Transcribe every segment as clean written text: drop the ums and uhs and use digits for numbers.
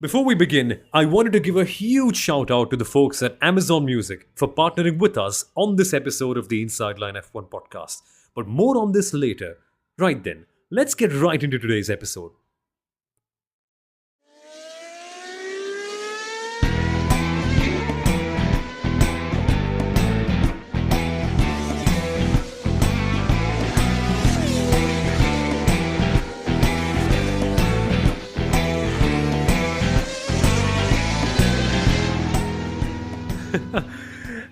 Before we begin, I wanted to give a huge shout out to the folks at Amazon Music for partnering with us on this episode of the Inside Line F1 podcast. But more on this later. Right then, let's get right into today's episode.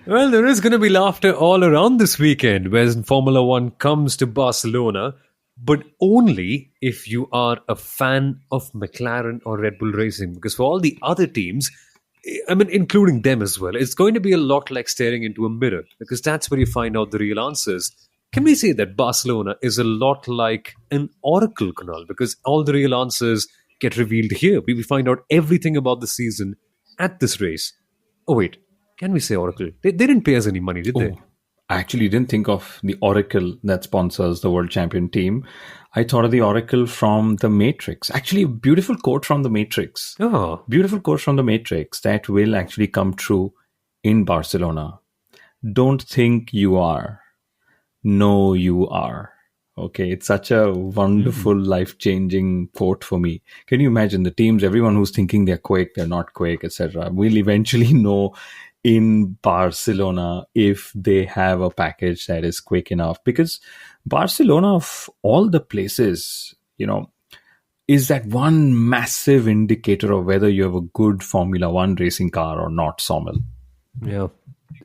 Well, there is going to be laughter all around this weekend when Formula One comes to Barcelona, but only if you are a fan of McLaren or Red Bull Racing. Because for all the other teams, I mean, including them as well, it's going to be a lot like staring into a mirror because that's where you find out the real answers. Can we say that Barcelona is a lot like an oracle, Kunal? Because all the real answers get revealed here. We find out everything about the season at this race. Oh, wait. Can we say Oracle? They didn't pay us any money, did they? Oh, I actually didn't think of the Oracle that sponsors the world champion team. I thought of the Oracle from The Matrix. Actually, a beautiful quote from The Matrix. Oh, Beautiful quote from The Matrix that will actually come true in Barcelona. Don't think you are. Know you are. Okay, it's such a wonderful, life-changing quote for me. Can you imagine the teams, everyone who's thinking they're quick, they're not quick, etc., will eventually know in Barcelona if they have a package that is quick enough? Because Barcelona, of all the places, is that one massive indicator of whether you have a good Formula One racing car or not, Somil. yeah.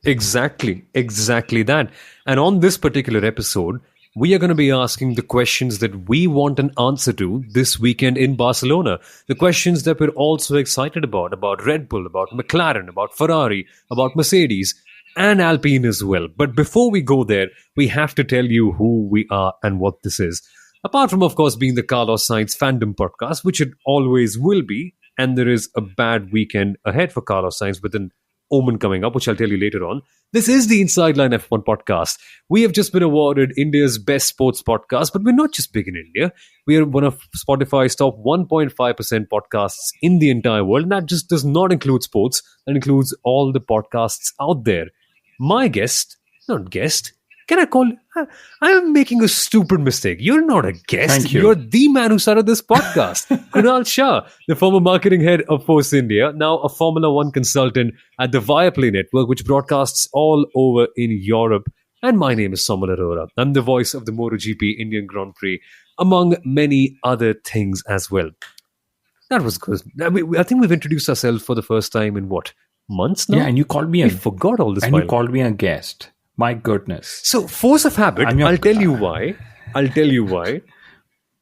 Exactly that. And on this particular episode, we are going to be asking the questions that we want an answer to this weekend in Barcelona. The questions that we're also excited about Red Bull, about McLaren, about Ferrari, about Mercedes, and Alpine as well. But before we go there, we have to tell you who we are and what this is. Apart from, of course, being the Carlos Sainz fandom podcast, which it always will be, and there is a bad weekend ahead for Carlos Sainz with an omen coming up, which I'll tell you later on. This is the Inside Line F1 podcast. We have just been awarded India's best sports podcast, but we're not just big in India. We are one of Spotify's top 1.5% podcasts in the entire world, and that just does not include sports. That includes all the podcasts out there. My guest, not guest, can I call? I am making a stupid mistake. You're not a guest. Thank you. You're the man who started this podcast. Kunal Shah, the former marketing head of Force India, now a Formula One consultant at the Viaplay network, which broadcasts all over in Europe. And my name is Somil Arora. I'm the voice of the MotoGP Indian Grand Prix, among many other things as well. That was good. I think we've introduced ourselves for the first time in what, months now? Yeah, and you called me I forgot all this. and while. you called me a guest. My goodness. So, force of habit, I'm your- I'll tell you why.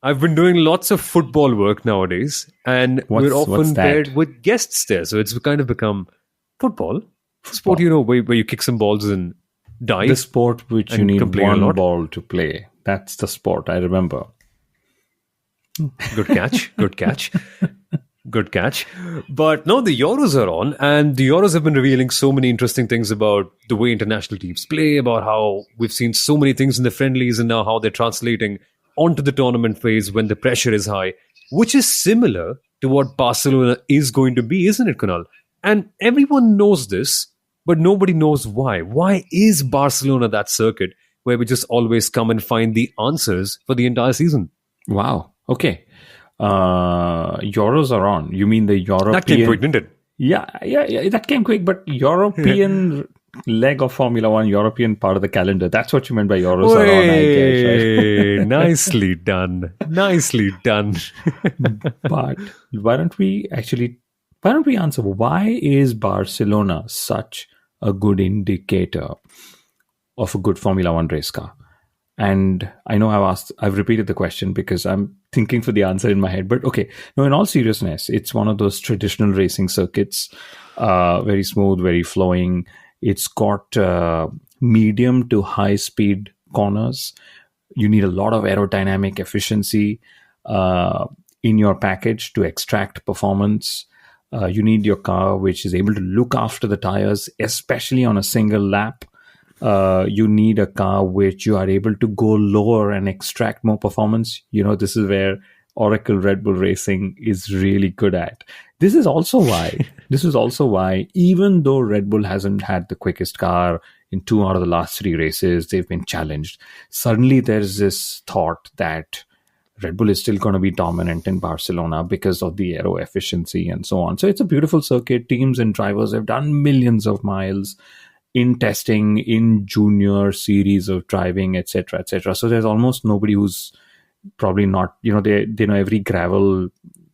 I've been doing lots of football work nowadays, and we're What's often that? paired with guests there. So, it's kind of become football. Sport, where you kick some balls and dive. The sport which you and need complain a one lot. ball to play. That's the sport, I remember. Good catch. Good catch. Good catch. But no, the Euros are on, and the Euros have been revealing so many interesting things about the way international teams play, about how we've seen so many things in the friendlies and now how they're translating onto the tournament phase when the pressure is high, which is similar to what Barcelona is going to be, isn't it, Kunal? And everyone knows this, but nobody knows why. Why is Barcelona that circuit where we just always come and find the answers for the entire season? Wow. Okay. Euros are on. You mean the European? That came quick, didn't it? Yeah, that came quick. But European leg of Formula One, European part of the calendar. That's what you meant by Euros are on, I guess. Right? Hey, nicely done. Nicely done. But why don't we answer why is Barcelona such a good indicator of a good Formula One race car? And I know I've repeated the question because I'm thinking for the answer in my head. But okay, no, in all seriousness, it's one of those traditional racing circuits, very smooth, very flowing. It's got medium to high speed corners. You need a lot of aerodynamic efficiency in your package to extract performance. You need your car which is able to look after the tires, especially on a single lap. You need a car which you are able to go lower and extract more performance. This is where Oracle Red Bull Racing is really good at. This is also why, even though Red Bull hasn't had the quickest car in 2 out of the last 3 races, they've been challenged. Suddenly there's this thought that Red Bull is still going to be dominant in Barcelona because of the aero efficiency and so on. So it's a beautiful circuit. Teams and drivers have done millions of miles in testing, in junior series of driving, etc., etc. So there's almost nobody who's probably not, they know every gravel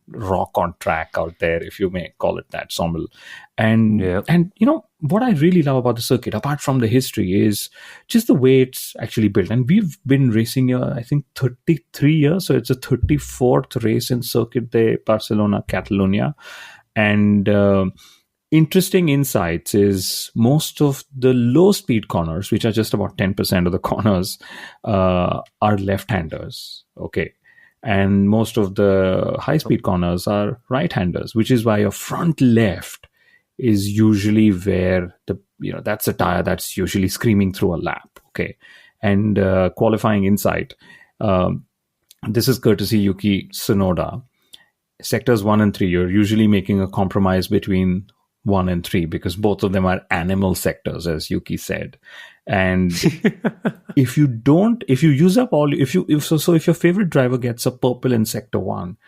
rock on track out there, if you may call it that, Somil. And what I really love about the circuit, apart from the history, is just the way it's actually built. And we've been racing here, I think, 33 years. So it's a 34th race in Circuit de Barcelona, Catalonia. And interesting insights is most of the low speed corners, which are just about 10% of the corners, are left-handers. Okay. And most of the high-speed corners are right-handers, which is why your front left is usually where that's a tire that's usually screaming through a lap. Okay. And qualifying insight. This is courtesy Yuki Tsunoda. Sectors 1 and 3, you're usually making a compromise between 1 and 3 because both of them are animal sectors, as Yuki said. And if your favorite driver gets a purple in sector 1,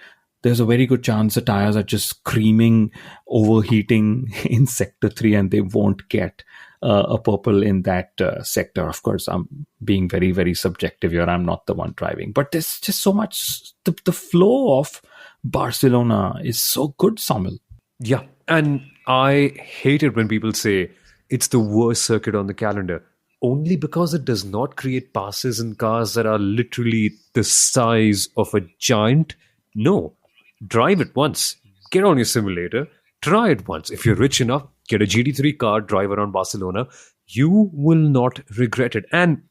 there's a very good chance the tires are just screaming, overheating in sector 3, and they won't get a purple in that sector. Of course, I'm being very, very subjective here. I'm not the one driving, but there's just so much. The flow of Barcelona is so good, Somil. Yeah, and I hate it when people say it's the worst circuit on the calendar, only because it does not create passes in cars that are literally the size of a giant. No, drive it once, get on your simulator, try it once. If you're rich enough, get a GT3 car, drive around Barcelona. You will not regret it. And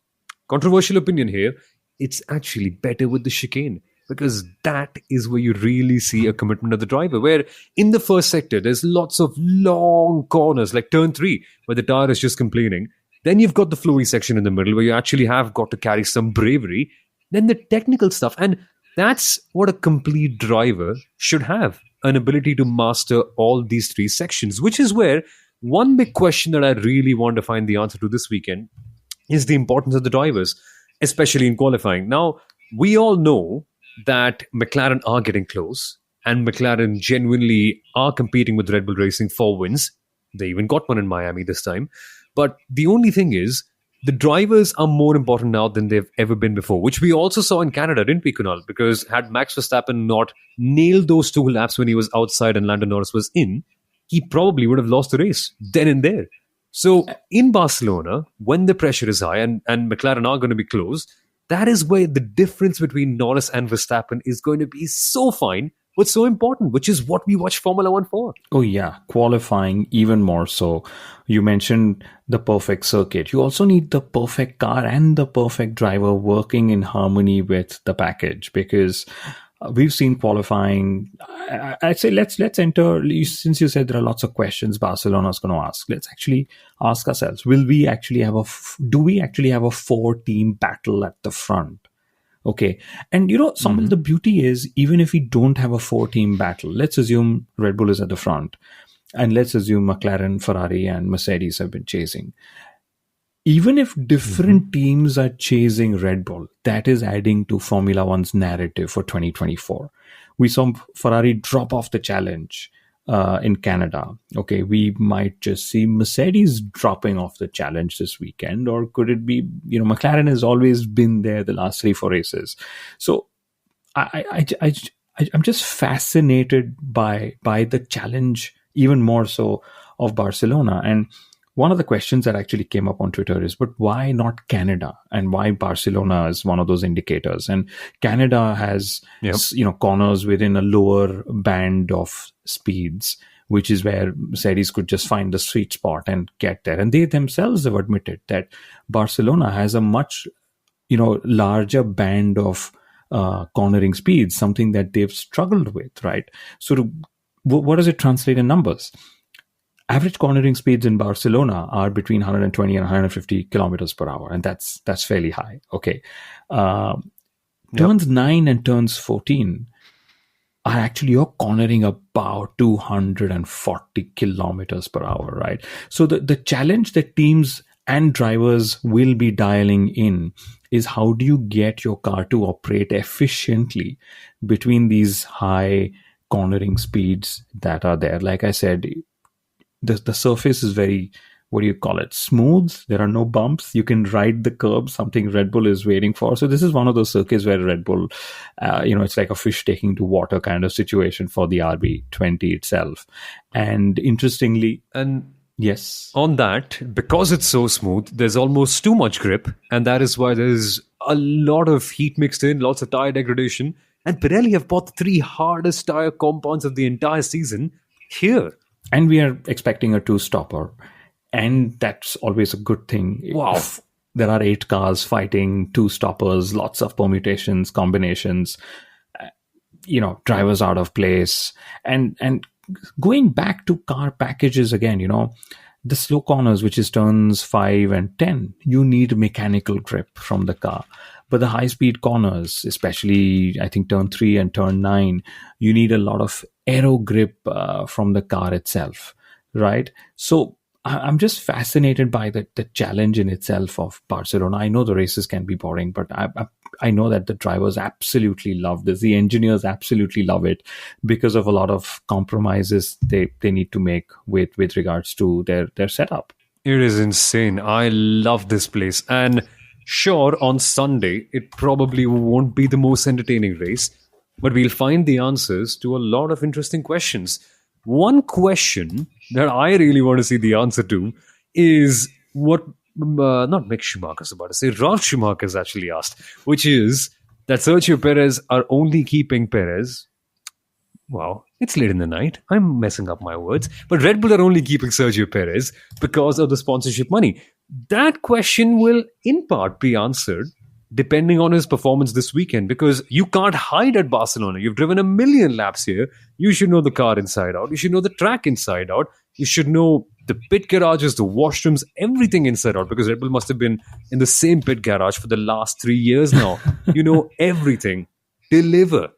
controversial opinion here, it's actually better with the chicane, because that is where you really see a commitment of the driver, where in the first sector, there's lots of long corners, like turn 3, where the tire is just complaining. Then you've got the flowy section in the middle, where you actually have got to carry some bravery. Then the technical stuff. And that's what a complete driver should have, an ability to master all these 3 sections, which is where one big question that I really want to find the answer to this weekend is the importance of the drivers, especially in qualifying. Now, we all know that McLaren are getting close, and McLaren genuinely are competing with Red Bull Racing for wins. They even got one in Miami this time. But the only thing is, the drivers are more important now than they've ever been before, which we also saw in Canada, didn't we, Kunal? Because had Max Verstappen not nailed those 2 laps when he was outside and Lando Norris was in, he probably would have lost the race then and there. So in Barcelona, when the pressure is high and McLaren are going to be close, that is where the difference between Norris and Verstappen is going to be so fine, but so important, which is what we watch Formula One for. Oh, yeah. Qualifying even more so. You mentioned the perfect circuit. You also need the perfect car and the perfect driver working in harmony with the package, because we've seen qualifying. I'd say let's enter, since you said there are lots of questions Barcelona's going to ask, let's actually ask ourselves, do we actually have a 4-team battle at the front? Okay. And Somil, the beauty is, even if we don't have a 4-team battle, let's assume Red Bull is at the front, and let's assume McLaren, Ferrari, and Mercedes have been chasing. Even if different teams are chasing Red Bull, that is adding to Formula One's narrative for 2024. We saw Ferrari drop off the challenge in Canada. Okay, we might just see Mercedes dropping off the challenge this weekend, or could it be, McLaren has always been there the last 3-4 races. So I'm just fascinated by the challenge, even more so, of Barcelona. And one of the questions that actually came up on Twitter is, but why not Canada? And why Barcelona is one of those indicators? And Canada has, corners within a lower band of speeds, which is where Mercedes could just find the sweet spot and get there. And they themselves have admitted that Barcelona has a much, larger band of cornering speeds, something that they've struggled with, right? So what does it translate in numbers? Average cornering speeds in Barcelona are between 120 and 150 kilometers per hour, and that's fairly high. Okay, turns 9 and turns 14, are actually you're cornering about 240 kilometers per hour, right? So the challenge that teams and drivers will be dialing in is how do you get your car to operate efficiently between these high cornering speeds that are there. Like I said, the surface is very, what do you call it, smooth. There are no bumps. You can ride the curb, something Red Bull is waiting for. So this is one of those circuits where Red Bull, it's like a fish taking to water kind of situation for the RB20 itself. And interestingly, And yes, on that, because it's so smooth, there's almost too much grip, and that is why there's a lot of heat mixed in, lots of tire degradation. And Pirelli have bought the three hardest tire compounds of the entire season here. and we are expecting a two-stopper, and that's always a good thing. Wow. If there are 8 cars fighting two stoppers, lots of permutations, combinations, drivers out of place, and going back to car packages again, the slow corners, which is turns 5 and 10, you need mechanical grip from the car. But the high speed corners, especially I think turn 3 and turn 9, you need a lot of aero grip from the car itself, right? So I'm just fascinated by the challenge in itself of Barcelona. I know the races can be boring, but I know that the drivers absolutely love this. The engineers absolutely love it because of a lot of compromises they need to make with regards to their setup. It is insane. I love this place. And sure, on Sunday, it probably won't be the most entertaining race, but we'll find the answers to a lot of interesting questions. One question that I really want to see the answer to is what, not Mick Schumacher's about to say, Ralf Schumacher's actually asked, which is that Sergio Perez are only keeping Perez. Wow, it's late in the night. I'm messing up my words. But Red Bull are only keeping Sergio Perez because of the sponsorship money. That question will, in part, be answered depending on his performance this weekend, because you can't hide at Barcelona. You've driven 1 million laps here. You should know the car inside out. You should know the track inside out. You should know the pit garages, the washrooms, everything inside out, because Red Bull must have been in the same pit garage for the last 3 years now. You know everything. Deliver.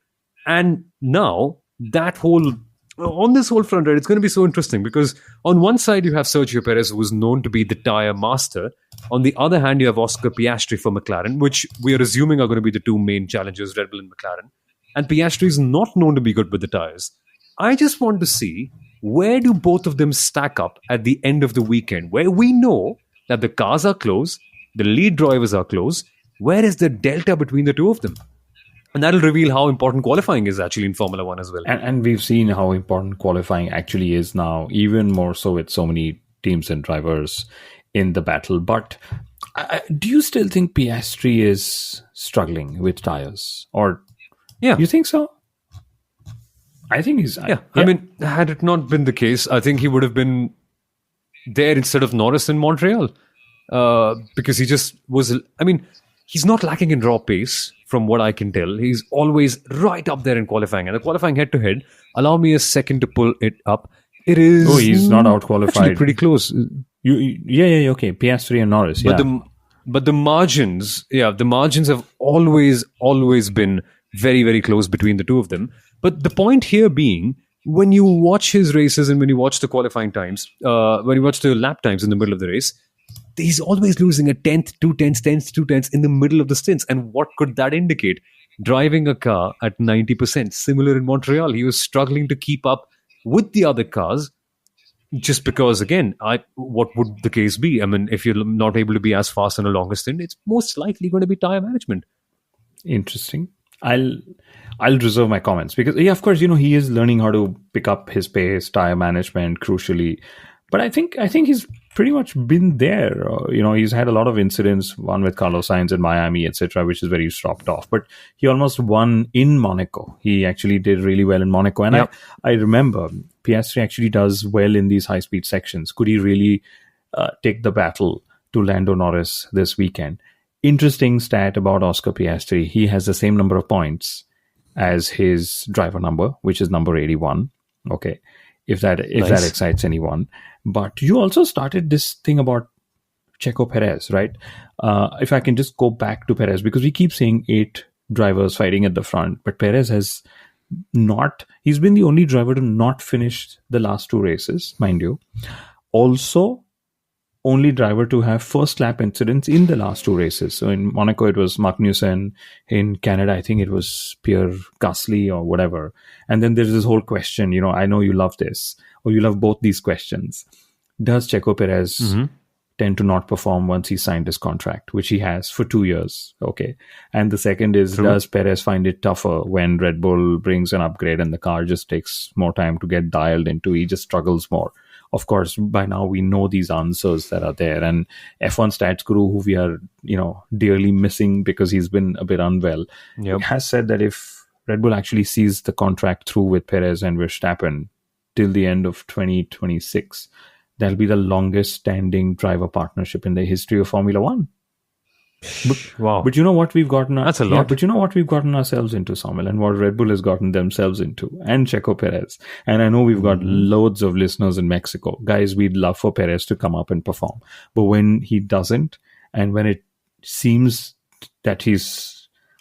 And now, that whole, on this whole front, right, it's going to be so interesting because on one side you have Sergio Perez, who is known to be the tyre master. On the other hand, you have Oscar Piastri for McLaren, which we are assuming are going to be the two main challengers, Red Bull and McLaren. And Piastri is not known to be good with the tyres. I just want to see, where do both of them stack up at the end of the weekend, where we know that the cars are close, the lead drivers are close. Where is the delta between the two of them? And that'll reveal how important qualifying is actually in Formula One as well. And we've seen how important qualifying actually is now, even more so with so many teams and drivers in the battle. But do you still think Piastri is struggling with tires? Or Yeah. you think so? I think he's... Yeah. I mean, had it not been the case, I think he would have been there instead of Norris in Montreal. Because he just was... I mean, he's not lacking in raw pace, from what I can tell. He's always right up there in qualifying. And the qualifying head-to-head, allow me a second to pull it up. It is... Oh, he's not out-qualified. Actually pretty close. Yeah, okay. Piastri and Norris, yeah. But the margins, the margins have always been very, very close between the two of them. But the point here being, when you watch his races and when you watch the qualifying times, when you watch the lap times in the middle of the race, he's always losing a tenth, 2/10 in the middle of the stints. And what could that indicate? Driving a car at 90%. Similar in Montreal, he was struggling to keep up with the other cars. Just because, again, what would the case be? I mean, if you're not able to be as fast on a longer stint, it's most likely going to be tire management. Interesting. I'll reserve my comments because, of course, he is learning how to pick up his pace, tire management, crucially. But I think he's pretty much been there. He's had a lot of incidents, one with Carlos Sainz in Miami, etc., which is where he dropped off. But he almost won in Monaco. He actually did really well in Monaco. And I remember Piastri actually does well in these high-speed sections. Could he really take the battle to Lando Norris this weekend? Interesting stat about Oscar Piastri. He has the same number of points as his driver number, which is number 81. Okay. If that excites anyone. But you also started this thing about Checo Perez, right? If I can just go back to Perez, because we keep saying 8 drivers fighting at the front, but Perez has he's been the only driver to not finish the last two races, mind you. Also, only driver to have first lap incidents in the last two races. So in Monaco, it was Magnussen. In Canada, I think it was Pierre Gasly or whatever. And then there's this whole question, I know you love this, or you love both these questions. Does Checo Perez tend to not perform once he signed his contract, which he has for 2 years? Okay. And the second is, does Perez find it tougher when Red Bull brings an upgrade and the car just takes more time to get dialed into? He just struggles more. Of course, by now we know these answers that are there. And F1 Stats Guru, who we are, dearly missing because he's been a bit unwell, has said that if Red Bull actually sees the contract through with Perez and Verstappen till the end of 2026, that'll be the longest standing driver partnership in the history of Formula One. Wow. But you know what we've gotten? That's a lot. Yeah, but you know what we've gotten ourselves into, Samuel, and what Red Bull has gotten themselves into, and Checo Perez. And I know we've got loads of listeners in Mexico. Guys, we'd love for Perez to come up and perform. But when he doesn't, and when it seems that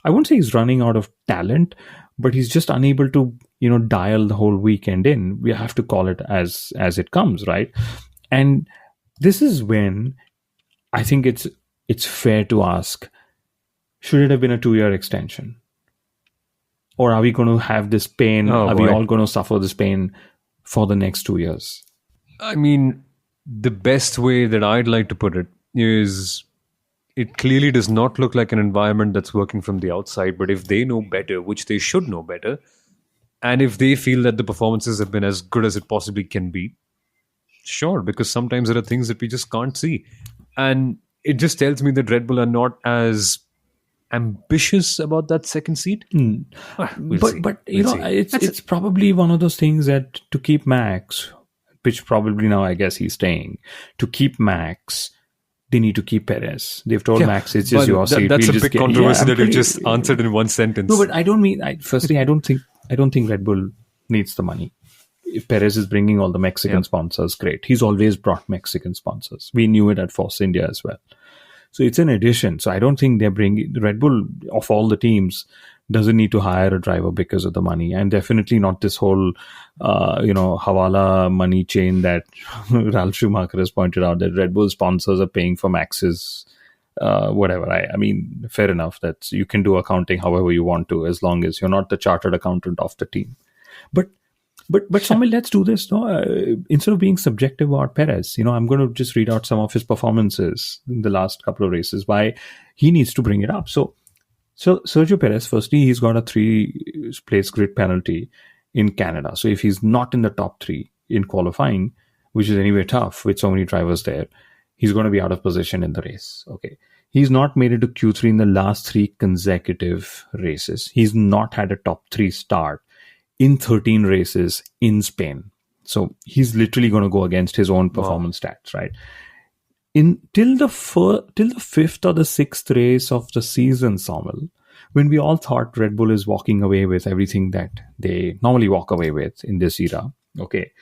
I won't say he's running out of talent, but he's just unable to, dial the whole weekend in. We have to call it as it comes, right? And this is when I think it's fair to ask, should it have been a 2-year extension? Or are we going to have this pain? We all going to suffer this pain for the next 2 years? I mean, the best way that I'd like to put it is, it clearly does not look like an environment that's working from the outside. But if they know better, which they should know better, and if they feel that the performances have been as good as it possibly can be, sure, because sometimes there are things that we just can't see. And it just tells me that Red Bull are not as ambitious about that second seat. But it's probably one of those things that to keep Max, which probably now I guess he's staying, to keep Max, they need to keep Perez. They've told Max it's just your seat. That's a big controversy that you've just answered in one sentence. No, but I don't mean. Firstly, I don't think Red Bull needs the money. If Perez is bringing all the Mexican sponsors, great. He's always brought Mexican sponsors. We knew it at Force India as well. So it's an addition. So I don't think they're bringing Red Bull, of all the teams, doesn't need to hire a driver because of the money. And definitely not this whole, Hawala money chain that Ralf Schumacher has pointed out, that Red Bull sponsors are paying for Max's whatever. I mean, fair enough. That you can do accounting however you want to, as long as you're not the chartered accountant of the team. But Samuel, let's do this. No, instead of being subjective about Perez, I'm going to just read out some of his performances in the last couple of races, why he needs to bring it up. So Sergio Perez, firstly, he's got a 3-place grid penalty in Canada. So if he's not in the top 3 in qualifying, which is anyway tough with so many drivers there, he's going to be out of position in the race. Okay. He's not made it to Q3 in the last 3 consecutive races. He's not had a top 3 start in 13 races in Spain. So he's literally going to go against his own performance stats, right? Till the 5th or the 6th race of the season, Samuel, when we all thought Red Bull is walking away with everything that they normally walk away with in this era, okay,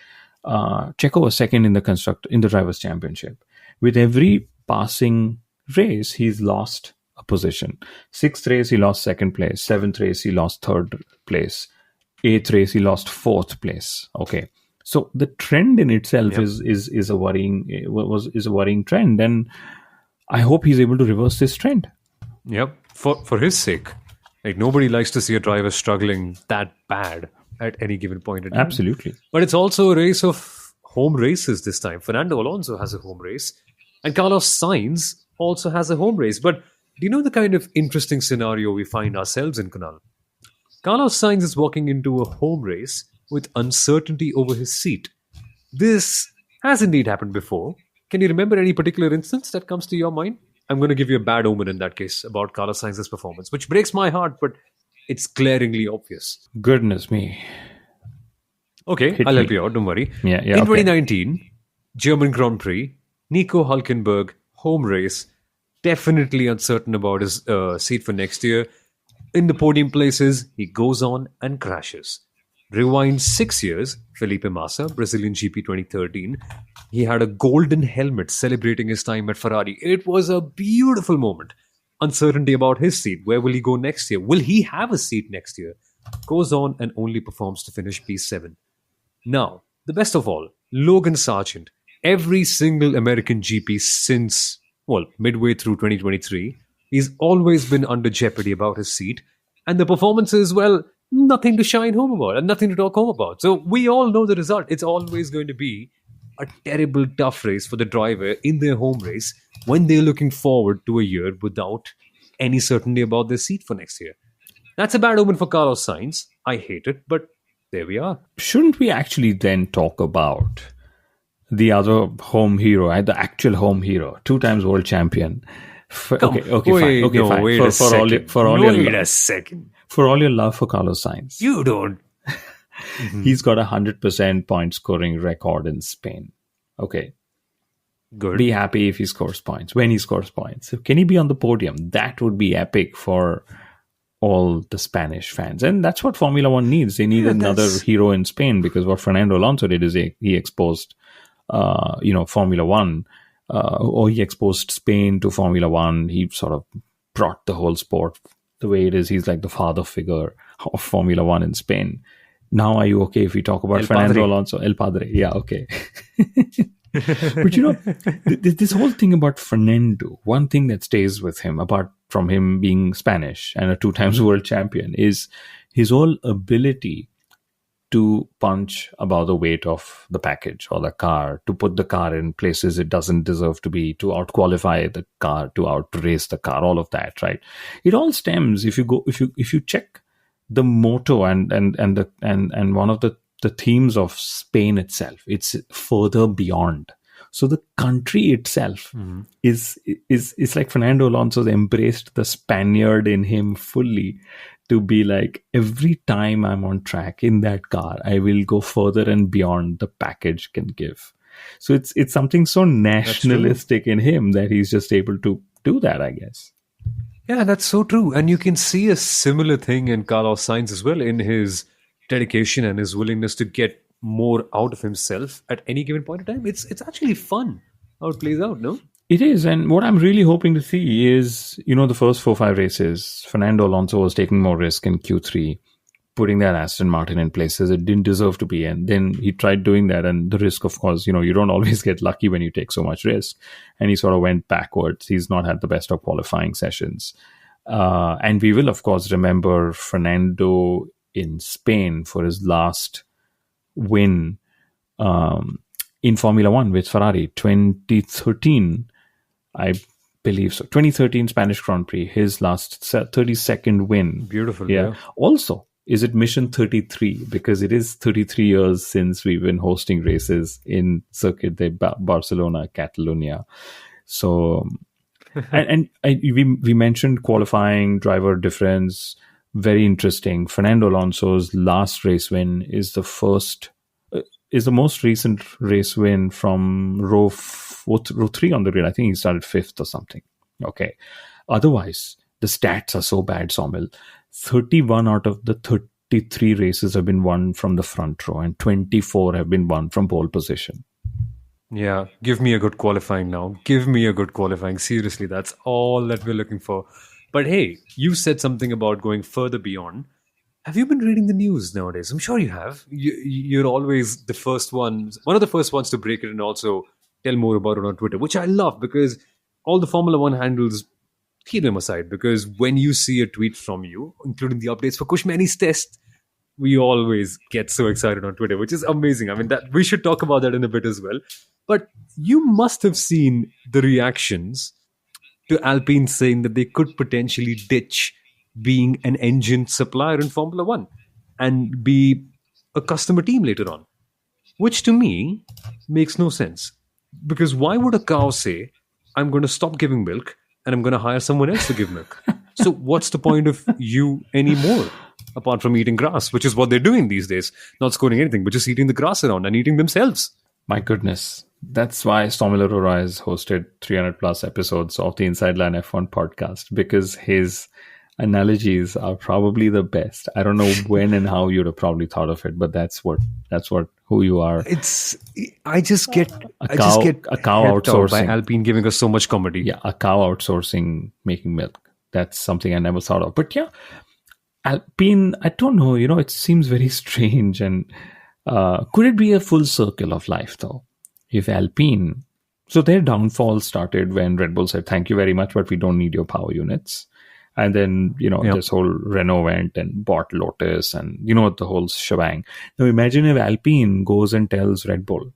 Checo was second in the Drivers' Championship. With every passing race, he's lost a position. 6th race, he lost 2nd place. 7th race, he lost 3rd place. 8th race, he lost 4th place. Okay, so the trend in itself is a worrying trend, and I hope he's able to reverse this trend. Yep, for his sake, like nobody likes to see a driver struggling that bad at any given point in time. Absolutely, but it's also a race of home races this time. Fernando Alonso has a home race, and Carlos Sainz also has a home race. But do you know the kind of interesting scenario we find ourselves in, Kunal? Carlos Sainz is walking into a home race with uncertainty over his seat. This has indeed happened before. Can you remember any particular instance that comes to your mind? I'm going to give you a bad omen in that case about Carlos Sainz's performance, which breaks my heart, but it's glaringly obvious. Goodness me. Okay, I'll help you out, don't worry. In 2019, German Grand Prix, Nico Hülkenberg, home race, definitely uncertain about his seat for next year. In the podium places, he goes on and crashes. Rewind 6 years, Felipe Massa, Brazilian GP 2013. He had a golden helmet celebrating his time at Ferrari. It was a beautiful moment. Uncertainty about his seat. Where will he go next year? Will he have a seat next year? goes on and only performs to finish P7. Now, the best of all, Logan Sargent, every single American GP since, well, midway through 2023, he's always been under jeopardy about his seat. And the performances, well, nothing to shine home about and nothing to talk home about. So we all know the result. It's always going to be a terrible, tough race for the driver in their home race when they're looking forward to a year without any certainty about their seat for next year. That's a bad omen for Carlos Sainz. I hate it, but there we are. Shouldn't we actually then talk about the other home hero, the actual home hero, 2 times world champion? Okay, fine. Wait a second. Wait a second. For all your love for Carlos Sainz, You don't. he's got 100% point scoring record in Spain. Okay, Good. be happy if he scores points, when he scores points. So can he be on the podium? That would be epic for all the Spanish fans. And that's what Formula One needs. They need another hero in Spain, because what Fernando Alonso did is he exposed, Formula One, or he exposed Spain to Formula One. He sort of brought the whole sport the way it is. He's like the father figure of Formula One in Spain. Now, are you okay if we talk about Fernando Alonso? El Padre. Yeah, okay. But this whole thing about Fernando, one thing that stays with him, apart from him being Spanish and a 2 times world champion, is his whole ability to punch above the weight of the package or the car, to put the car in places it doesn't deserve to be, to outqualify the car, to outrace the car, all of that, right? It all stems, if you check the motto and one of the themes of Spain itself, it's further beyond. So the country itself is like Fernando Alonso embraced the Spaniard in him fully, to be like, every time I'm on track in that car, I will go further and beyond the package can give. So it's something so nationalistic in him that he's just able to do that, I guess. Yeah, that's so true. And you can see a similar thing in Carlos Sainz as well, in his dedication and his willingness to get more out of himself at any given point in time. It's actually fun how it plays out, no? It is. And what I'm really hoping to see is, the first 4-5 races, Fernando Alonso was taking more risk in Q3, putting that Aston Martin in places it didn't deserve to be. And then he tried doing that. And the risk, of course, you don't always get lucky when you take so much risk. And he sort of went backwards. He's not had the best of qualifying sessions. And we will, of course, remember Fernando in Spain for his last win in Formula One with Ferrari, 2013, I believe so. 2013 Spanish Grand Prix, his last 32nd win. Beautiful. Yeah. Also, is it mission 33? Because it is 33 years since we've been hosting races in Circuit de Barcelona, Catalonia. So, we mentioned qualifying, driver difference. Very interesting. Fernando Alonso's last race win is the most recent race win from row 3 on the grid. I think he started 5th or something. Okay. Otherwise, the stats are so bad, Somil. 31 out of the 33 races have been won from the front row, and 24 have been won from pole position. Yeah, give me a good qualifying now. Give me a good qualifying. Seriously, that's all that we're looking for. But hey, you said something about going further beyond. Have you been reading the news nowadays? I'm sure you have. You're always the first ones, one of the first ones to break it and also tell more about it on Twitter, which I love, because all the Formula One handles keep them aside. Because when you see a tweet from you, including the updates for Kushmani's test, we always get so excited on Twitter, which is amazing. I mean, that we should talk about that in a bit as well. But you must have seen the reactions to Alpine saying that they could potentially ditch being an engine supplier in Formula One and be a customer team later on, which to me makes no sense. Because why would a cow say, I'm going to stop giving milk and I'm going to hire someone else to give milk? So what's the point of you anymore, apart from eating grass, which is what they're doing these days, not scoring anything, but just eating the grass around and eating themselves. My goodness. That's why Stormil Arora has hosted 300 plus episodes of the Inside Line F1 podcast, because his analogies are probably the best. I don't know when and how you'd have probably thought of it, but that's who you are. I just get a cow outsourcing by Alpine giving us so much comedy. Yeah, a cow outsourcing making milk. That's something I never thought of. But yeah, Alpine, I don't know, it seems very strange. And could it be a full circle of life, though? If Alpine, so their downfall started when Red Bull said, thank you very much, but we don't need your power units. And then, this whole Renault went and bought Lotus and, the whole shebang. Now imagine if Alpine goes and tells Red Bull,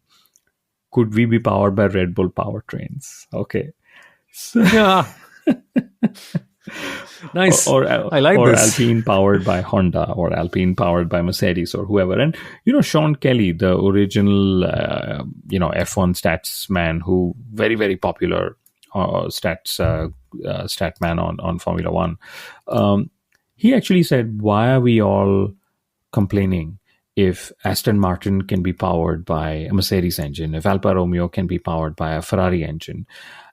could we be powered by Red Bull powertrains? Okay. So, Yeah. Nice. I like or this. Alpine powered by Honda, or Alpine powered by Mercedes, or whoever. And Sean Kelly, the original F1 stats man, who very, very popular stat man on Formula One, he actually said, why are we all complaining if Aston Martin can be powered by a Mercedes engine, if Alfa Romeo can be powered by a Ferrari engine?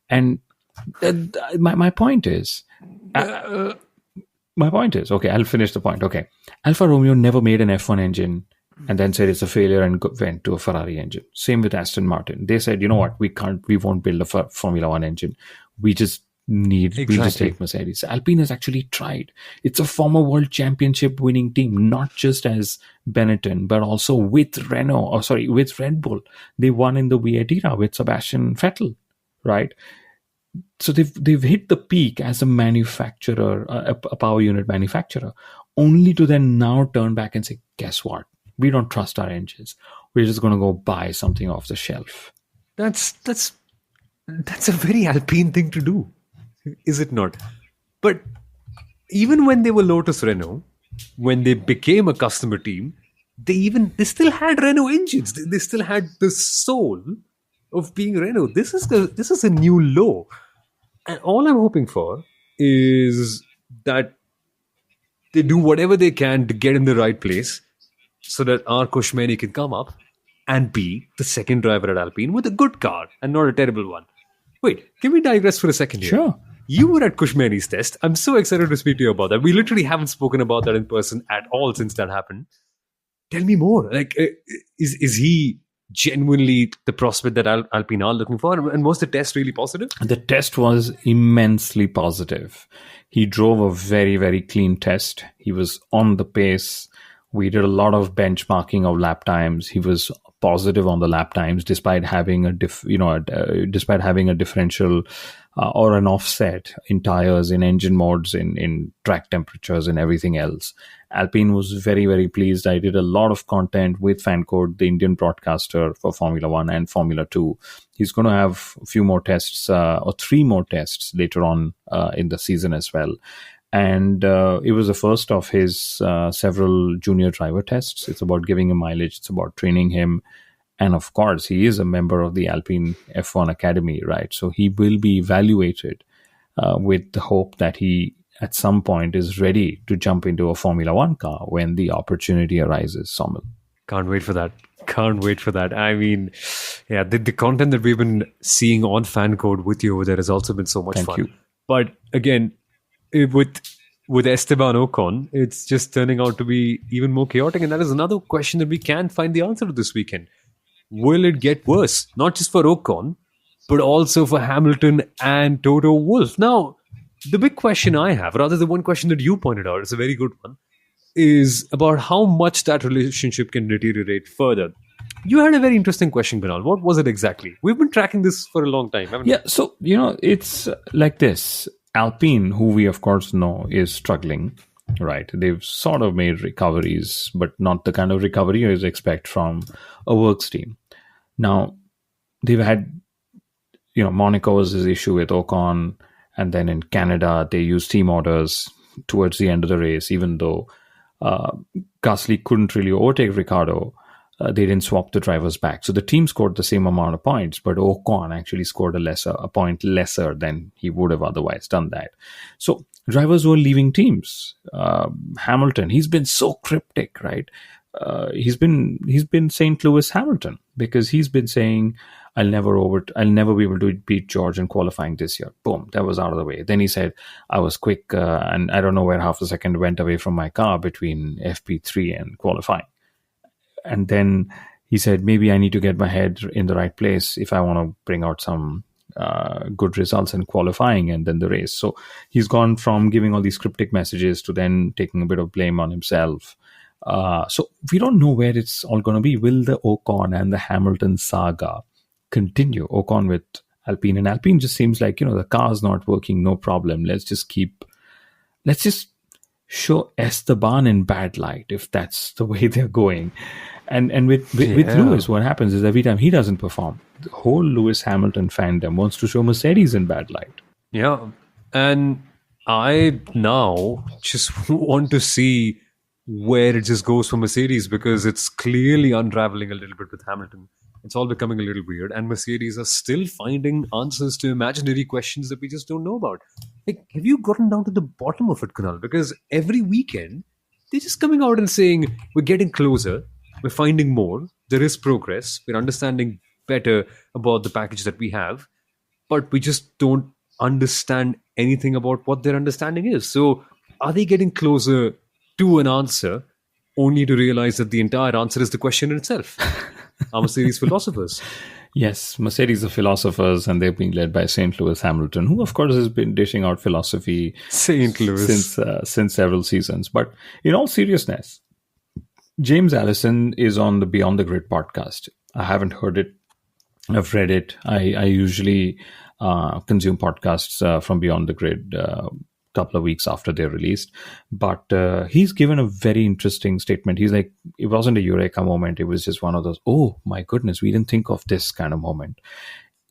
And my point is, okay, I'll finish the point. Okay, Alfa Romeo never made an F1 engine and then said it's a failure and went to a Ferrari engine. Same with Aston Martin. They said, you know what, we won't build a Formula One engine. We just take Mercedes. Alpine has actually tried. It's a former world championship winning team, not just as Benetton, but also with with Red Bull. They won in the V8 era with Sebastian Vettel, right? So they've hit the peak as a manufacturer, a power unit manufacturer, only to then now turn back and say, guess what? We don't trust our engines. We're just going to go buy something off the shelf. That's a very Alpine thing to do, is it not? But even when they were Lotus Renault, when they became a customer team, they still had Renault engines. They still had the soul of being Renault. This is a new low. And all I'm hoping for is that they do whatever they can to get in the right place so that our Kouchmeini can come up and be the second driver at Alpine with a good car and not a terrible one. Wait, can we digress for a second here? Sure. You were at Kouchmeini's test. I'm so excited to speak to you about that. We literally haven't spoken about that in person at all since that happened. Tell me more. Like, is he genuinely the prospect that Alpine are looking for? And was the test really positive? The test was immensely positive. He drove a very, very clean test. He was on the pace. We did a lot of benchmarking of lap times. He was positive on the lap times, despite having a differential or an offset in tires, in engine modes, in track temperatures, and everything else. Alpine was very, very pleased. I did a lot of content with Fancode, the Indian broadcaster for Formula One and Formula 2. He's going to have a few more tests, or 3 more tests later on in the season as well. And it was the first of his several junior driver tests. It's about giving him mileage. It's about training him. And of course, he is a member of the Alpine F1 Academy, right? So he will be evaluated with the hope that he, at some point, is ready to jump into a Formula One car when the opportunity arises, Somil. Can't wait for that. I mean, yeah, the content that we've been seeing on Fancode with you over there has also been so much fun. Thank you. But again, with Esteban Ocon, it's just turning out to be even more chaotic. And that is another question that we can find the answer to this weekend. Will it get worse? Not just for Ocon, but also for Hamilton and Toto Wolff. Now, the big question I have, rather the one question that you pointed out, is a very good one, is about how much that relationship can deteriorate further. You had a very interesting question, Binal. What was it exactly? We've been tracking this for a long time, haven't we? Yeah, so, it's like this. Alpine, who we of course know is struggling, right? They've sort of made recoveries, but not the kind of recovery you expect from a works team. Now, they've had, Monaco's issue with Ocon, and then in Canada, they used team orders towards the end of the race, even though Gasly couldn't really overtake Ricciardo. They didn't swap the drivers back. So the team scored the same amount of points, but Ocon actually scored a point lesser than he would have otherwise done that. So drivers were leaving teams. Hamilton, he's been so cryptic, right? He's been St. Louis Hamilton, because he's been saying, I'll never be able to beat George in qualifying this year. Boom, that was out of the way. Then he said, I was quick, and I don't know where half a second went away from my car between FP3 and qualifying. And then he said, maybe I need to get my head in the right place if I want to bring out some good results in qualifying and then the race. So he's gone from giving all these cryptic messages to then taking a bit of blame on himself. So we don't know where it's all going to be. Will the Ocon and the Hamilton saga continue? Ocon with Alpine, and Alpine just seems like, the car's not working, no problem. Let's just show Esteban in bad light if that's the way they're going. And with Lewis, what happens is every time he doesn't perform, the whole Lewis Hamilton fandom wants to show Mercedes in bad light. Yeah. And I now just want to see where it just goes for Mercedes, because it's clearly unraveling a little bit with Hamilton. It's all becoming a little weird, and Mercedes are still finding answers to imaginary questions that we just don't know about. Like, have you gotten down to the bottom of it, Kunal? Because every weekend, they're just coming out and saying, we're getting closer, we're finding more, there is progress, we're understanding better about the package that we have, but we just don't understand anything about what their understanding is. So, are they getting closer to an answer only to realize that the entire answer is the question in itself? Are Mercedes philosophers? Yes, Mercedes are philosophers, and they've been led by St. Louis Hamilton, who, of course, has been dishing out philosophy St. Louis since several seasons. But in all seriousness, James Allison is on the Beyond the Grid podcast. I haven't heard it. I've read it. I usually consume podcasts from Beyond the Grid couple of weeks after they're released, but he's given a very interesting statement. He's like, it wasn't a eureka moment, it was just one of those, oh my goodness, we didn't think of this kind of moment.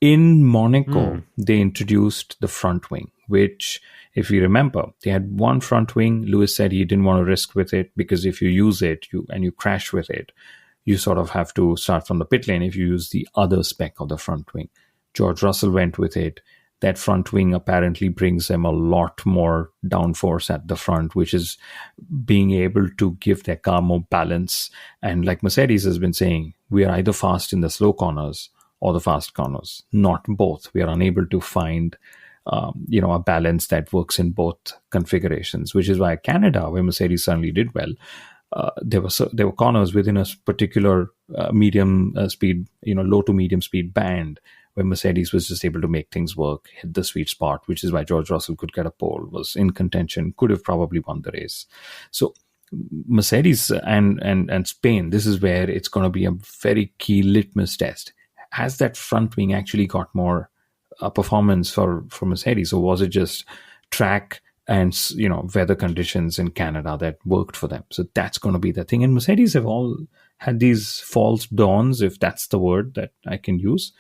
In Monaco, they introduced the front wing, which, if you remember, they had one front wing. Lewis said he didn't want to risk with it, because if you use it and you crash with it, you sort of have to start from the pit lane if you use the other spec of the front wing. George Russell went with it. That front wing apparently brings them a lot more downforce at the front, which is being able to give their car more balance. And like Mercedes has been saying, we are either fast in the slow corners or the fast corners, not both. We are unable to find a balance that works in both configurations, which is why Canada, where Mercedes certainly did well, there were corners within a particular medium speed, low to medium speed band, where Mercedes was just able to make things work, hit the sweet spot, which is why George Russell could get a pole, was in contention, could have probably won the race. So Mercedes and Spain, this is where it's going to be a very key litmus test. Has that front wing actually got more performance for Mercedes, or was it just track and weather conditions in Canada that worked for them? So that's going to be the thing. And Mercedes have all had these false dawns, if that's the word that I can use.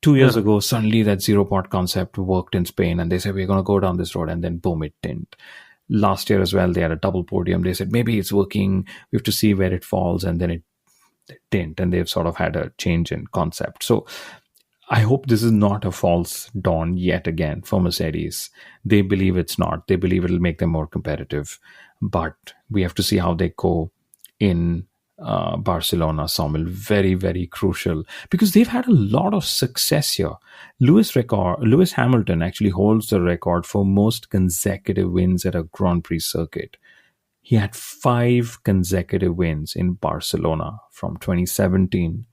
2 years ago, suddenly that zero-pot concept worked in Spain, and they said, we're going to go down this road, and then boom, it didn't. Last year as well, they had a double podium. They said, maybe it's working, we have to see where it falls, and then it didn't, and they've sort of had a change in concept. So I hope this is not a false dawn yet again for Mercedes. They believe it's not. They believe it'll make them more competitive, but we have to see how they go in Barcelona, Saumil. Very, very crucial, because they've had a lot of success here. Lewis Hamilton actually holds the record for most consecutive wins at a Grand Prix circuit. He had 5 consecutive wins in Barcelona from 2017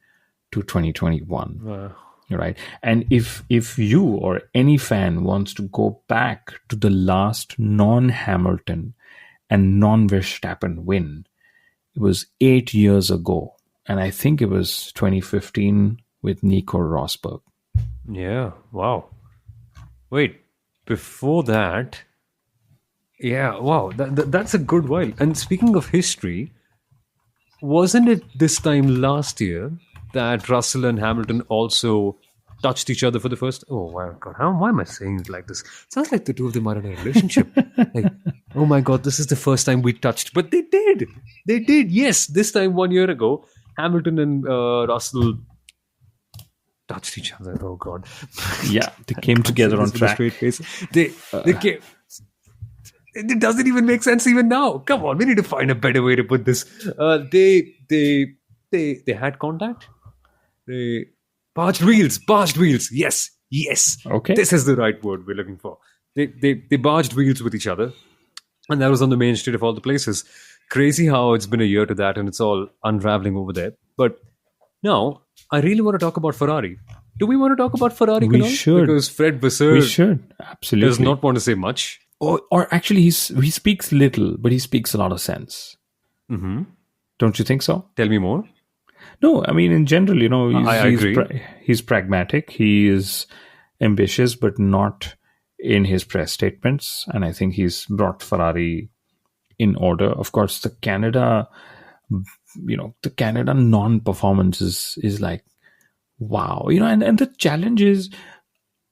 to 2021. Wow. Right. And if you or any fan wants to go back to the last non-Hamilton and non-Verstappen win, it was 8 years ago. And I think it was 2015 with Nico Rosberg. Yeah. Wow. Wait, before that, yeah, wow, that's a good while. And speaking of history, wasn't it this time last year that Russell and Hamilton also touched each other for the first? Oh my God, why am I saying it like this? It sounds like the two of them are in a relationship. Like, oh my God, this is the first time we touched. But they did. Yes, this time 1 year ago, Hamilton and Russell touched each other. Oh God. Yeah, they came together on track. Straight face. They came. It doesn't even make sense even now. Come on, we need to find a better way to put this. They had contact. They barged wheels. Yes. Okay. This is the right word we're looking for. They barged wheels with each other, and that was on the main street of all the places. Crazy how it's been a year to that, and it's all unraveling over there. But now I really want to talk about Ferrari. Do we want to talk about Ferrari, We Kunal? should. Because Fred We Vasseur should, absolutely. does not want to say much. Or actually, he speaks little, but he speaks a lot of sense. Mm-hmm. Don't you think so? Tell me more. No, I mean, in general, I agree. He's pragmatic. He is ambitious, but not in his press statements. And I think he's brought Ferrari in order. Of course, the Canada non-performance is like, wow. And the challenge is,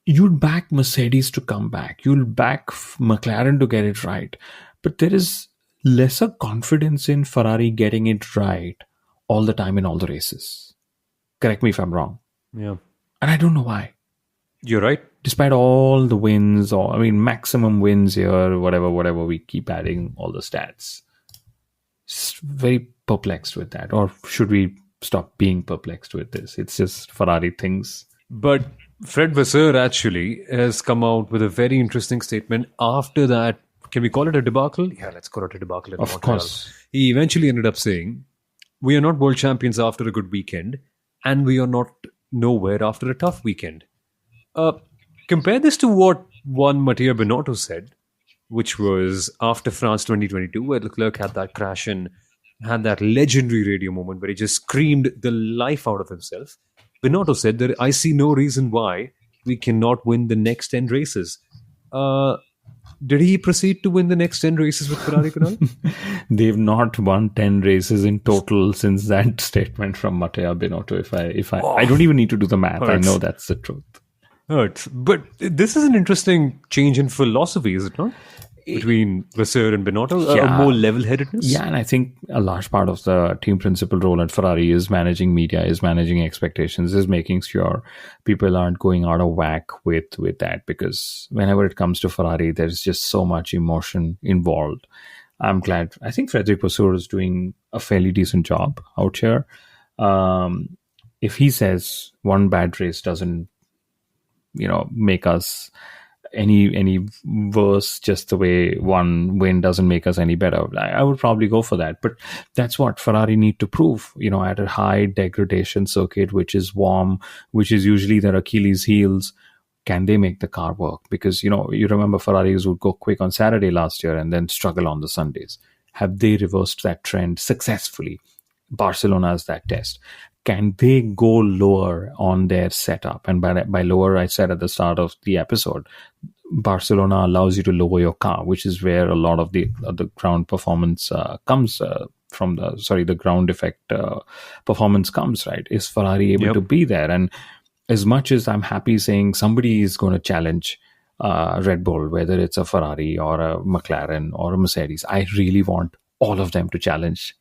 you'll back Mercedes to come back. You'll back McLaren to get it right. But there is lesser confidence in Ferrari getting it right all the time in all the races. Correct me if I'm wrong. Yeah. And I don't know why. You're right. Despite all the wins, or maximum wins here, whatever we keep adding all the stats. Just very perplexed with that. Or should we stop being perplexed with this? It's just Ferrari things. But Fred Vasseur actually has come out with a very interesting statement after that. Can we call it a debacle? Yeah, let's call it a debacle. In Of Montreal. course. He eventually ended up saying, "We are not world champions after a good weekend, and we are not nowhere after a tough weekend." Compare this to what one Mattia Binotto said, which was after France 2022, where Leclerc had that crash and had that legendary radio moment where he just screamed the life out of himself. Binotto said that I see no reason why we cannot win the next 10 races. Did he proceed to win the next 10 races with Ferrari, Kunal? They've not won 10 races in total since that statement from Mattia Binotto. I don't even need to do the math. Hurts. I know that's the truth. Hurts. But this is an interesting change in philosophy, is it not? Between Vasseur and Binotto, a more level-headedness. Yeah, and I think a large part of the team principal role at Ferrari is managing media, is managing expectations, is making sure people aren't going out of whack with that. Because whenever it comes to Ferrari, there's just so much emotion involved. I'm glad. I think Frederic Vasseur is doing a fairly decent job out here. If he says one bad race doesn't, make us any worse, just the way one win doesn't make us any better, I would probably go for that. But that's what Ferrari need to prove, at a high degradation circuit, which is warm, which is usually their Achilles heels. Can they make the car work? Because, you remember Ferraris would go quick on Saturday last year and then struggle on the Sundays. Have they reversed that trend successfully? Barcelona is that test. Can they go lower on their setup? And by lower, I said at the start of the episode, Barcelona allows you to lower your car, which is where a lot of the ground performance comes from. The ground effect performance comes, right? Is Ferrari able to be there? And as much as I'm happy saying somebody is going to challenge Red Bull, whether it's a Ferrari or a McLaren or a Mercedes, I really want all of them to challenge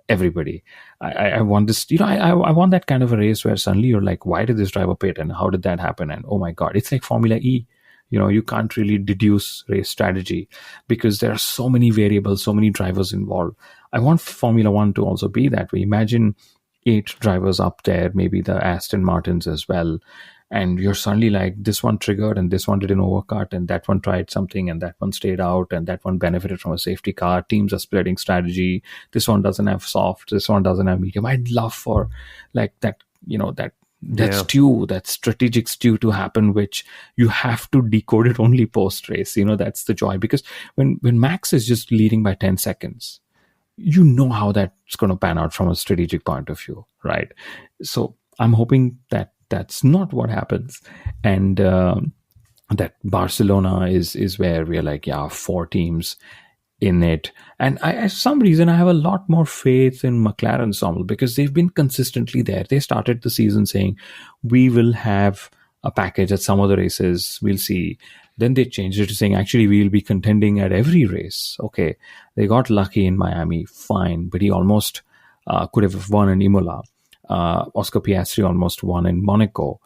everybody. I want this, I want that kind of a race where suddenly you're like, why did this driver pit and how did that happen? And oh my God, it's like Formula E. You can't really deduce race strategy because there are so many variables, so many drivers involved. I want Formula One to also be that way. Imagine 8 drivers up there, maybe the Aston Martins as well. And you're suddenly like, this one triggered and this one did an overcut and that one tried something and that one stayed out and that one benefited from a safety car. Teams are splitting strategy. This one doesn't have soft. This one doesn't have medium. I'd love for like that, that stew, that strategic stew to happen, which you have to decode it only post-race. That's the joy. Because when Max is just leading by 10 seconds, you know how that's going to pan out from a strategic point of view, right? So I'm hoping that that's not what happens, and that Barcelona is where we're like, 4 teams in it. And for some reason, I have a lot more faith in McLaren ensemble because they've been consistently there. They started the season saying, we will have a package at some of the races, we'll see. Then they changed it to saying, actually, we'll be contending at every race. Okay, they got lucky in Miami, fine, but he almost could have won in Imola. Oscar Piastri almost won in Monaco.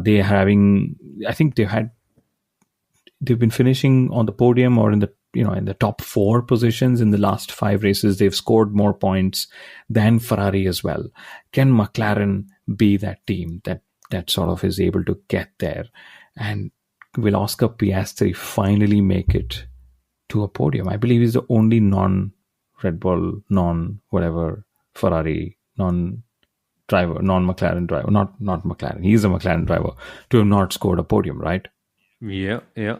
They're having, I think they've been finishing on the podium or in the top 4 positions in the last 5 races. They've scored more points than Ferrari as well. Can McLaren be that team that sort of is able to get there? And will Oscar Piastri finally make it to a podium? I believe he's the only non-Red Bull, non-whatever, Ferrari, non driver, non-McLaren driver, not McLaren. He's a McLaren driver to have not scored a podium, right? Yeah, yeah.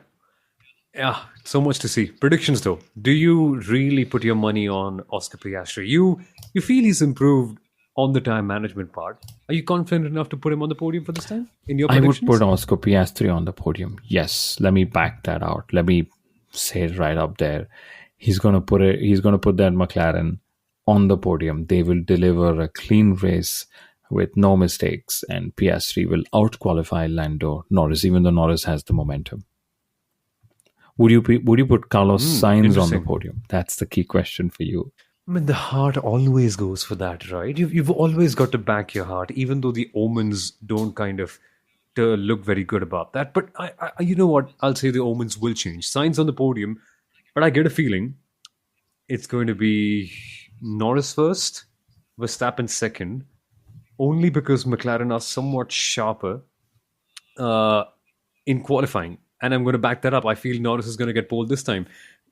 Yeah, so much to see. Predictions though. Do you really put your money on Oscar Piastri? You feel he's improved on the time management part. Are you confident enough to put him on the podium for this time in your I would predictions? put Oscar Piastri on the podium. Yes, let me back that out. Let me say it right up there. He's gonna put that McLaren on the podium. They will deliver a clean race with no mistakes, and Piastri will out-qualify Lando Norris, even though Norris has the momentum. Would you put Carlos Sainz on the interesting. podium? That's the key question for you. I mean, the heart always goes for that, right? You've always got to back your heart, even though the omens don't kind of look very good about that. But you know what? I'll say the omens will change. Signs on the podium, but I get a feeling it's going to be Norris first, Verstappen second, only because McLaren are somewhat sharper in qualifying. And I'm going to back that up. I feel Norris is going to get pole this time,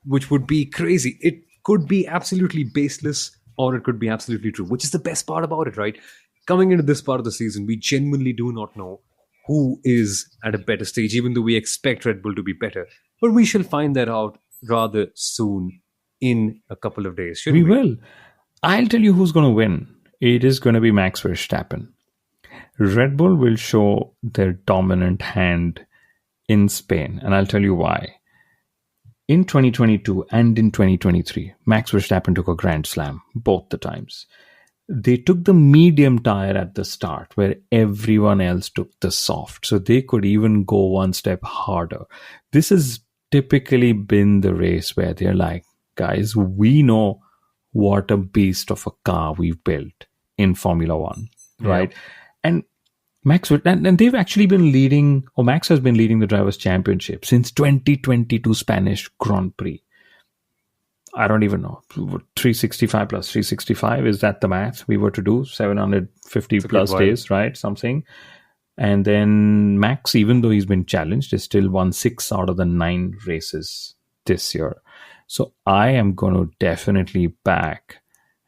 which would be crazy. It could be absolutely baseless or it could be absolutely true, which is the best part about it, right? Coming into this part of the season, we genuinely do not know who is at a better stage, even though we expect Red Bull to be better. But we shall find that out rather soon in a couple of days, shouldn't We we? will. I'll tell you who's going to win. It is going to be Max Verstappen. Red Bull will show their dominant hand in Spain, and I'll tell you why. In 2022 and in 2023, Max Verstappen took a Grand Slam both the times. They took the medium tire at the start where everyone else took the soft, so they could even go one step harder. This has typically been the race where they're like, guys, we know what a beast of a car we've built in Formula One, right? And and they've actually been leading, or Max has been leading the Drivers' Championship since 2022 Spanish Grand Prix. I don't even know. 365 plus 365, is that the math we were to do? 750 plus while. days, right? Something. And then Max, even though he's been challenged, is still won 6 out of the 9 races this year. So I am going to definitely back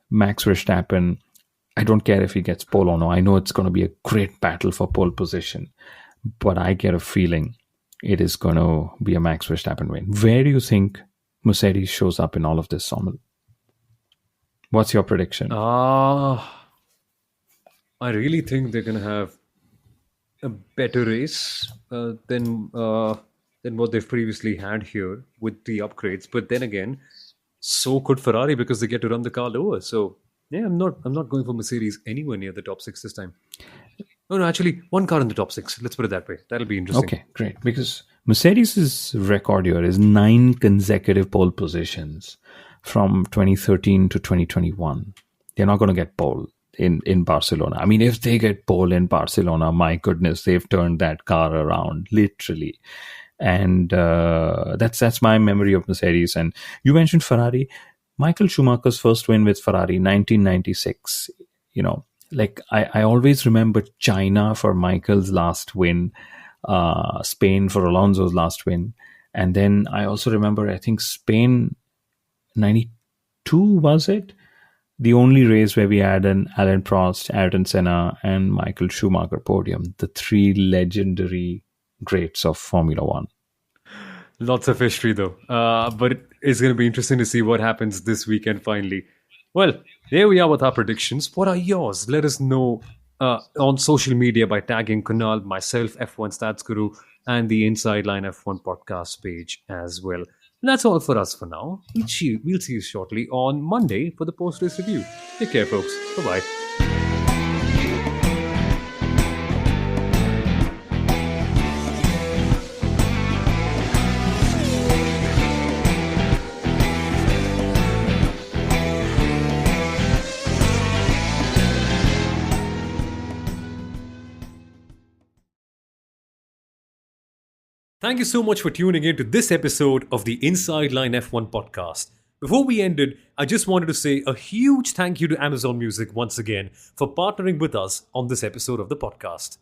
Max Verstappen. I don't care if he gets pole or no. I know it's going to be a great battle for pole position, but I get a feeling it is going to be a Max Verstappen win. Where do you think Mercedes shows up in all of this, Somal? What's your prediction? I really think they're going to have a better race than what they've previously had here with the upgrades. But then again, so could Ferrari because they get to run the car lower. So yeah, I'm not going for Mercedes anywhere near the top 6 this time. No, actually, one car in the top 6. Let's put it that way. That'll be interesting. Okay, great. Because Mercedes' record here is 9 consecutive pole positions from 2013 to 2021. They're not going to get pole in Barcelona. I mean, if they get pole in Barcelona, my goodness, they've turned that car around, literally. And that's my memory of Mercedes. And you mentioned Ferrari. Michael Schumacher's first win with Ferrari, 1996. You know, like I always remember China for Michael's last win, Spain for Alonso's last win. And then I also remember, I think Spain 92, was it? The only race where we had an Alain Prost, Ayrton Senna, and Michael Schumacher podium. The 3 legendary greats of Formula One. Lots of history, though. But it's going to be interesting to see what happens this weekend finally. Well, there we are with our predictions. What are yours? Let us know on social media by tagging Kunal, myself, F1 Stats Guru, and the Inside Line F1 podcast page as well. And that's all for us for now. We'll see you shortly on Monday for the post-race review. Take care, folks. Bye-bye. Thank you so much for tuning in to this episode of the Inside Line F1 podcast. Before we ended, I just wanted to say a huge thank you to Amazon Music once again for partnering with us on this episode of the podcast.